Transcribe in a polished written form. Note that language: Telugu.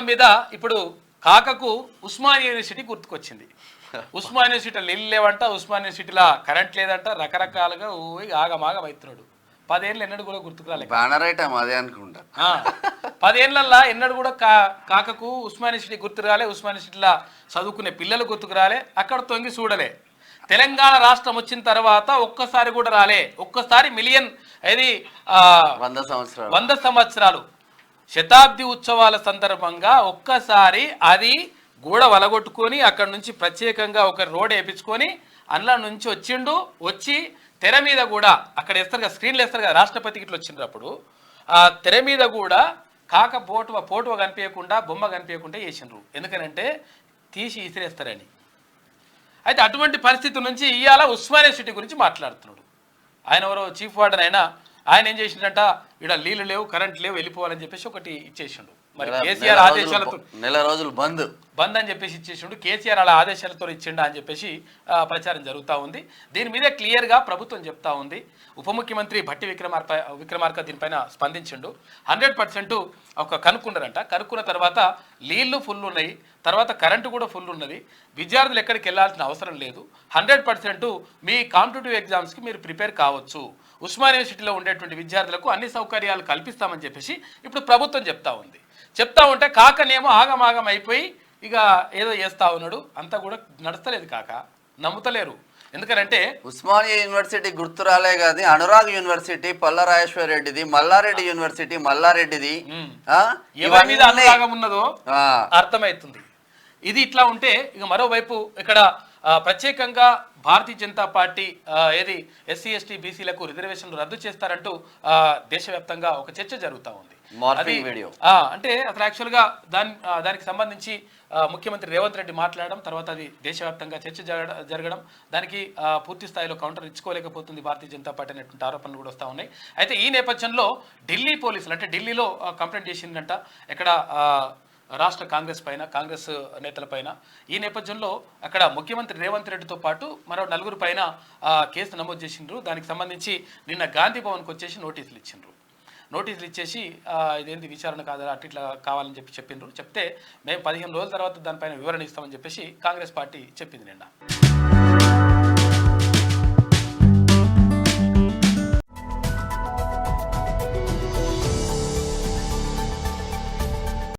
మొత్తం మీద ఇప్పుడు కాకకు ఉస్మానియా యూనివర్సిటీ గుర్తుకొచ్చింది. ఉస్మానియా యూనివర్సిటీలో నీళ్ళు లేవంట, ఉస్మానియా యూనివర్సిటీలో కరెంట్ లేదంట, రకరకాలుగా ఆగమాగం అవుతున్నాడు. 10 ఏళ్ళు ఎన్నడూ కూడా గుర్తుకు రాలేదు. బ్యానర్ ఐటమ్ అదే అనుకుంటా. 10 ఏళ్ళల్లో ఎన్నడూ కూడా కాకకు ఉస్మానియా యూనివర్సిటీ గుర్తుకు రాలే, ఉస్మానియా యూనివర్సిటీలో చదువుకునే పిల్లలు గుర్తుకు రాలే, అక్కడ తొంగి చూడలే. తెలంగాణ రాష్ట్రం వచ్చిన తర్వాత ఒక్కసారి కూడా రాలే. ఒక్కసారి మిలియన్ ఇది 100 సంవత్సరాలు శతాబ్ది ఉత్సవాల సందర్భంగా ఒక్కసారి అది గూడ వలగొట్టుకొని అక్కడ నుంచి ప్రత్యేకంగా ఒక రోడ్ వేయించుకొని అందులో నుంచి వచ్చిండు. వచ్చి తెర మీద కూడా అక్కడ వేస్తారు కదా, స్క్రీన్లు వేస్తారు కదా, రాష్ట్రపతికి ఇట్లా వచ్చినప్పుడు ఆ తెర మీద కూడా కాక ఫోటో కనిపించకుండా బొమ్మ కనిపించకుండా వేసిండ్రు. ఎందుకనంటే తీసి ఇసిరేస్తారని. అయితే అటువంటి పరిస్థితి నుంచి ఇవాళ ఉస్మానియా యూనివర్సిటీ గురించి మాట్లాడుతున్నాడు. ఆయన ఎవరో చీఫ్ వార్డెన్ అయినా ఆయన ఏం చేసిండంట, ఇక్కడ నీళ్లు లేవు, కరెంట్ లేవు, వెళ్ళిపోవాలని చెప్పేసి ఒకటి ఇచ్చేసిండు. మరి కేసీఆర్ ఆదేశాలతో నెల రోజులు బంద్ అని చెప్పేసి ఇచ్చేసిండు. కేసీఆర్ అలా ఆదేశాలతో ఇచ్చిండా అని చెప్పేసి ప్రచారం జరుగుతూ ఉంది. దీని మీద క్లియర్గా ప్రభుత్వం చెప్తా ఉంది. ఉప ముఖ్యమంత్రి భట్టి విక్రమార్క దీనిపైన స్పందించిండు. 100% ఒక కనుక్కున్నారంట. కనుక్కున్న తర్వాత నీళ్లు ఫుల్ ఉన్నాయి, తర్వాత కరెంటు కూడా ఫుల్ ఉన్నది, విద్యార్థులు ఎక్కడికి వెళ్ళాల్సిన అవసరం లేదు, 100% మీ కాంపిటేటివ్ ఎగ్జామ్స్కి మీరు ప్రిపేర్ కావచ్చు, ఉస్మానియా యూనివర్సిటీలో ఉండేటువంటి విద్యార్థులకు అన్ని సౌకర్యాలు కల్పిస్తామని చెప్పేసి ఇప్పుడు ప్రభుత్వం చెప్తా ఉంది. చెప్తా ఉంటే కాకనేమో ఆగమాగం అయిపోయి ఇక ఏదో చేస్తా ఉన్నాడు. అంతా కూడా నడుస్తలేదు, కాక నమ్ముతలేరు. ఎందుకంటే ఉస్మానియా యూనివర్సిటీ గుర్తు రాలే కాదు, అనురాగ్ యూనివర్సిటీ పల్లరాజేశ్వర రెడ్డిది, మల్లారెడ్డి యూనివర్సిటీ మల్లారెడ్డిది, ఎవరి మీద అనురాగం ఉన్నదో అర్థమవుతుంది. ఇది ఇట్లా ఉంటే ఇక మరోవైపు ఇక్కడ ప్రత్యేకంగా భారతీయ జనతా పార్టీ ఏది ఎస్సీ ఎస్టీ బీసీలకు రిజర్వేషన్లు రద్దు చేస్తారంటూ దేశవ్యాప్తంగా ఒక చర్చ జరుగుతూ ఉంది. అంటే అసలు యాక్చువల్గా దానికి సంబంధించి ముఖ్యమంత్రి రేవంత్ రెడ్డి మాట్లాడడం, తర్వాత అది దేశవ్యాప్తంగా చర్చ జరగడం, దానికి పూర్తి స్థాయిలో కౌంటర్ ఇచ్చుకోలేకపోతుంది భారతీయ జనతా పార్టీ అనేటువంటి ఆరోపణలు కూడా వస్తూ ఉన్నాయి. అయితే ఈ నేపథ్యంలో ఢిల్లీ పోలీసులు అంటే ఢిల్లీలో కంప్లైంట్ చేసిందంట ఎక్కడ రాష్ట్ర కాంగ్రెస్ నేతల పైన. ఈ నేపథ్యంలో అక్కడ ముఖ్యమంత్రి రేవంత్ రెడ్డితో పాటు మరో 4 పైన కేసు నమోదు చేసిండ్రు. దానికి సంబంధించి నిన్న గాంధీ భవన్కి వచ్చేసి నోటీసులు ఇచ్చేసి ఇదేంటి విచారణ కాదా అటు ఇట్లా కావాలని చెప్పిండ్రు. చెప్తే మేము 15 రోజుల తర్వాత దానిపైన వివరణ ఇస్తామని చెప్పేసి కాంగ్రెస్ పార్టీ చెప్పింది నిన్న.